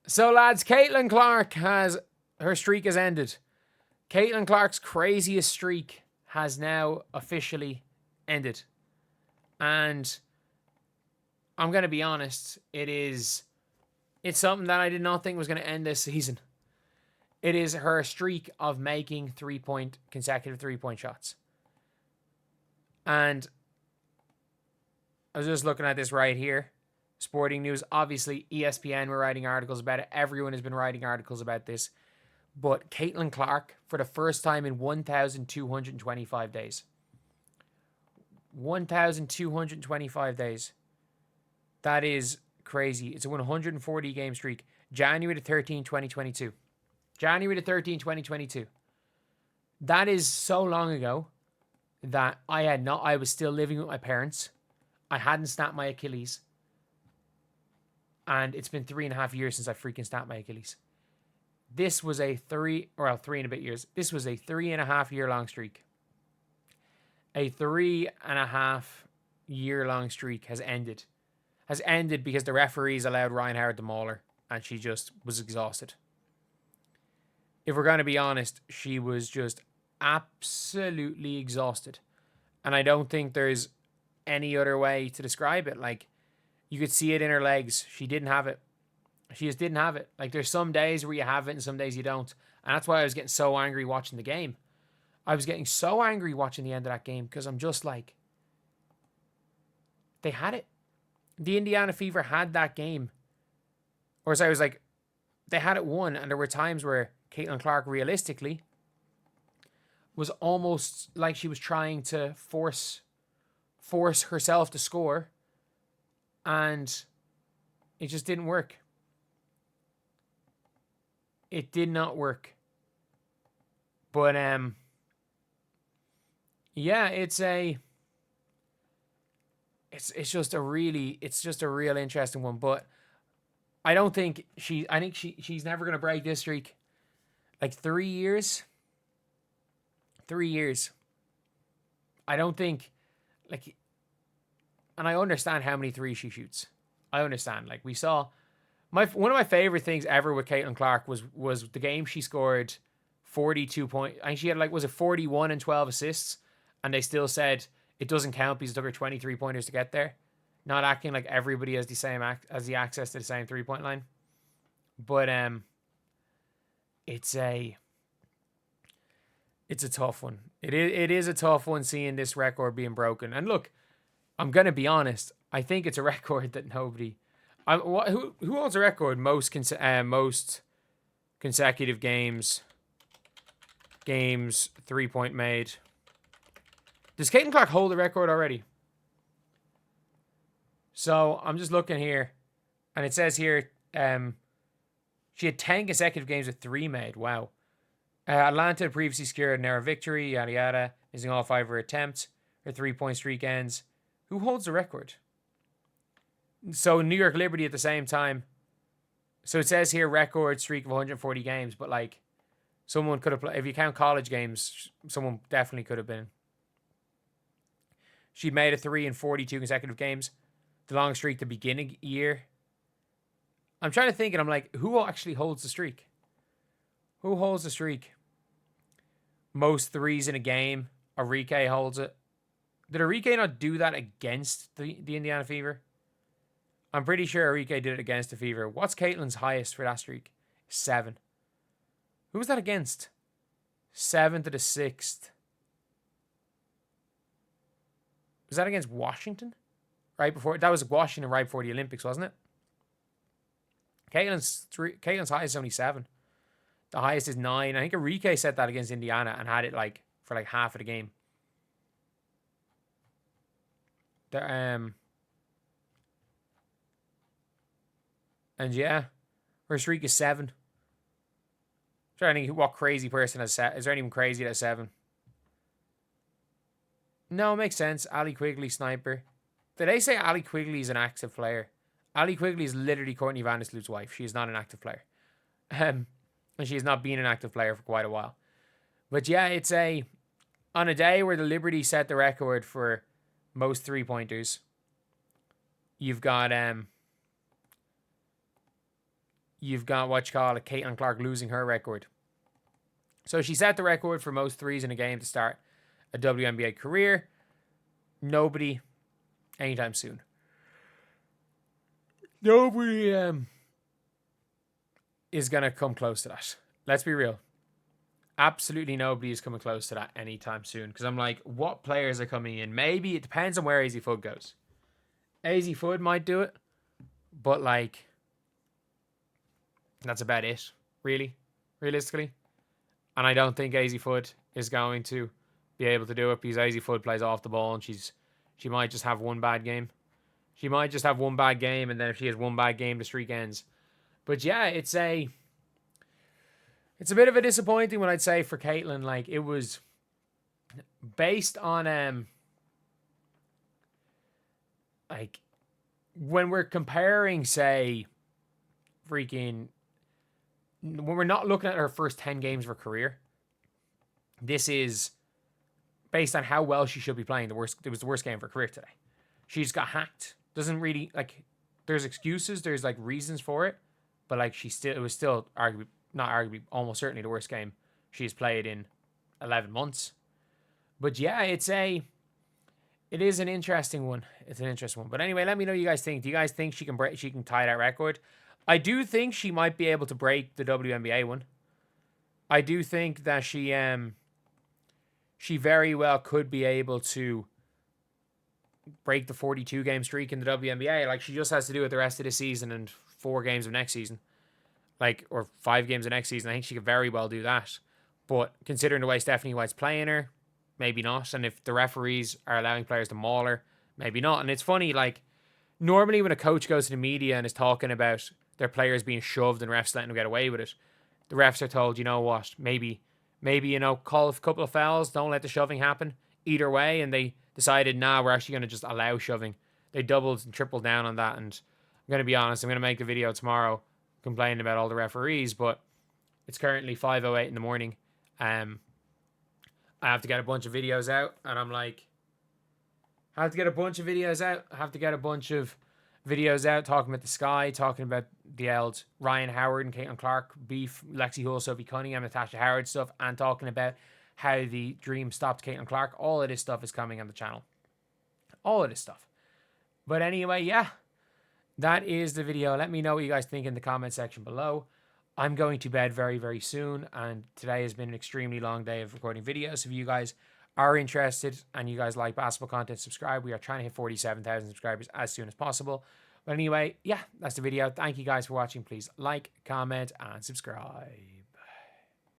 So, lads, Caitlin Clark her streak has ended. Caitlin Clark's craziest streak has now officially ended. And I'm going to be honest, it's something that I did not think was going to end this season. It is her streak of making consecutive 3-point shots. And I was just looking at this right here. Sporting News, obviously ESPN were writing articles about it. Everyone has been writing articles about this. But Caitlin Clark, for the first time in 1,225 days. 1,225 days. That is crazy. It's a 140 game streak. January the 13th, 2022. January the 13th, 2022. That is so long ago that I was still living with my parents. I hadn't snapped my Achilles. And it's been 3.5 years since I freaking snapped my Achilles. This was a 3 and a bit years. This was a 3.5 year long streak. A 3.5 year long streak has ended. Has ended because the referees allowed Ryan Howard to maul her, and she just was exhausted. If we're going to be honest, she was just absolutely exhausted. And I don't think there's any other way to describe it. Like, you could see it in her legs. She didn't have it. She just didn't have it. Like, there's some days where you have it and some days you don't. And that's why I was getting so angry watching the game. I was getting so angry watching the end of that game because I'm just like, they had it. The Indiana Fever had that game. Or as I was like, they had it won. And there were times where Caitlin Clark realistically was almost like she was trying to force herself to score. And it just didn't work. It did not work. But yeah, it's just a real interesting one. But I think she's never gonna break this streak. Like 3 years. 3 years. I don't think, like, and I understand how many threes she shoots. I understand. Like, we saw one of my favorite things ever with Caitlin Clark was the game she scored 42 points. I think she had, like, was it 41 and 12 assists, and they still said it doesn't count because it took her 23 pointers to get there. Not acting like everybody has the access to the same 3-point line. But it's a tough one. It is a tough one seeing this record being broken. And look, I'm gonna be honest. I think it's a record that nobody. Who holds a record? Most consecutive games 3-point made. Does Caitlin Clark hold the record already? So I'm just looking here, and it says here she had 10 consecutive games with 3 made. Wow. Atlanta previously secured an victory, yada yada, missing all 5 of her attempts. Her 3-point streak ends. Who holds the record? So New York Liberty at the same time. So it says here record streak of 140 games, but like someone could have played, if you count college games, someone definitely could have been. She made a 3 in 42 consecutive games. The long streak the beginning year. I'm trying to think, and I'm like, who actually holds the streak? Who holds the streak? Most threes in a game. Arike holds it. Did Arike not do that against the Indiana Fever? I'm pretty sure Arike did it against the Fever. What's Caitlin's highest for that streak? 7. Who was that against? 7th to the 6th. Was that against Washington? Right before, that was Washington right before the Olympics, wasn't it? Caitlin's highest is only 7. The highest is 9. I think Arike set that against Indiana and had it like for like half of the game. And yeah, her streak is 7. I'm trying to think what crazy person has 7. Is there anyone crazy that has 7? No, it makes sense. Ali Quigley, sniper. Did they say Ali Quigley is an active player? Ali Quigley is literally Courtney Vandersloot's wife. She is not an active player. And she has not been an active player for quite a while. But yeah, it's on a day where the Liberty set the record for most 3-pointers, you've got you've got what you call it, Caitlin Clark losing her record. So she set the record for most threes in a game to start a WNBA career. Nobody anytime soon. Nobody is going to come close to that. Let's be real. Absolutely nobody is coming close to that anytime soon. Because I'm like, what players are coming in? Maybe it depends on where AZ Fudd goes. AZ Fudd might do it. But like, that's about it, really, realistically. And I don't think AZ Fudd is going to be able to do it because AZ Fudd plays off the ball and she might just have one bad game. She might just have one bad game, and then if she has one bad game, the streak ends. But yeah, it's a bit of a disappointing one, I'd say, for Caitlin. Like, it was based on like when we're comparing, say, when we're not looking at her first 10 games of her career, this is based on how well she should be playing. It was the worst game of her career today. She just got hacked. Doesn't really, like, there's excuses, there's like reasons for it, but like it was still almost certainly the worst game she's played in 11 months. But yeah, it is an interesting one. It's an interesting one. But anyway, let me know what you guys think. Do you guys think she can tie that record? I do think she might be able to break the WNBA one. I do think that she very well could be able to break the 42 game streak in the WNBA. Like, she just has to do it the rest of the season and 4 games of next season. Like, or 5 games of next season. I think she could very well do that. But considering the way Stephanie White's playing her, maybe not. And if the referees are allowing players to maul her, maybe not. And it's funny, like, normally when a coach goes to the media and is talking about their players being shoved and refs letting them get away with it, the refs are told, you know what, maybe, call a couple of fouls, don't let the shoving happen. Either way, and they decided, nah, we're actually going to just allow shoving. They doubled and tripled down on that, and I'm going to be honest, I'm going to make a video tomorrow complaining about all the referees, but it's currently 5:08 in the morning. I have to get a bunch of videos out, and I'm like, I have to get a bunch of videos out talking about the Sky, talking about the old Ryan Howard and Caitlin Clark beef, Lexi Hull, Sophie Cunningham, Natasha Howard stuff, and talking about how the dream stopped Caitlin Clark. All of this stuff is coming on the channel. All of this stuff. But anyway, yeah, that is the video. Let me know what you guys think in the comment section below. I'm going to bed very, very soon, and today has been an extremely long day of recording videos. If you guys are interested and you guys like basketball content, subscribe. We are trying to hit 47,000 subscribers as soon as possible. But anyway, yeah, that's the video. Thank you guys for watching. Please like, comment, and subscribe.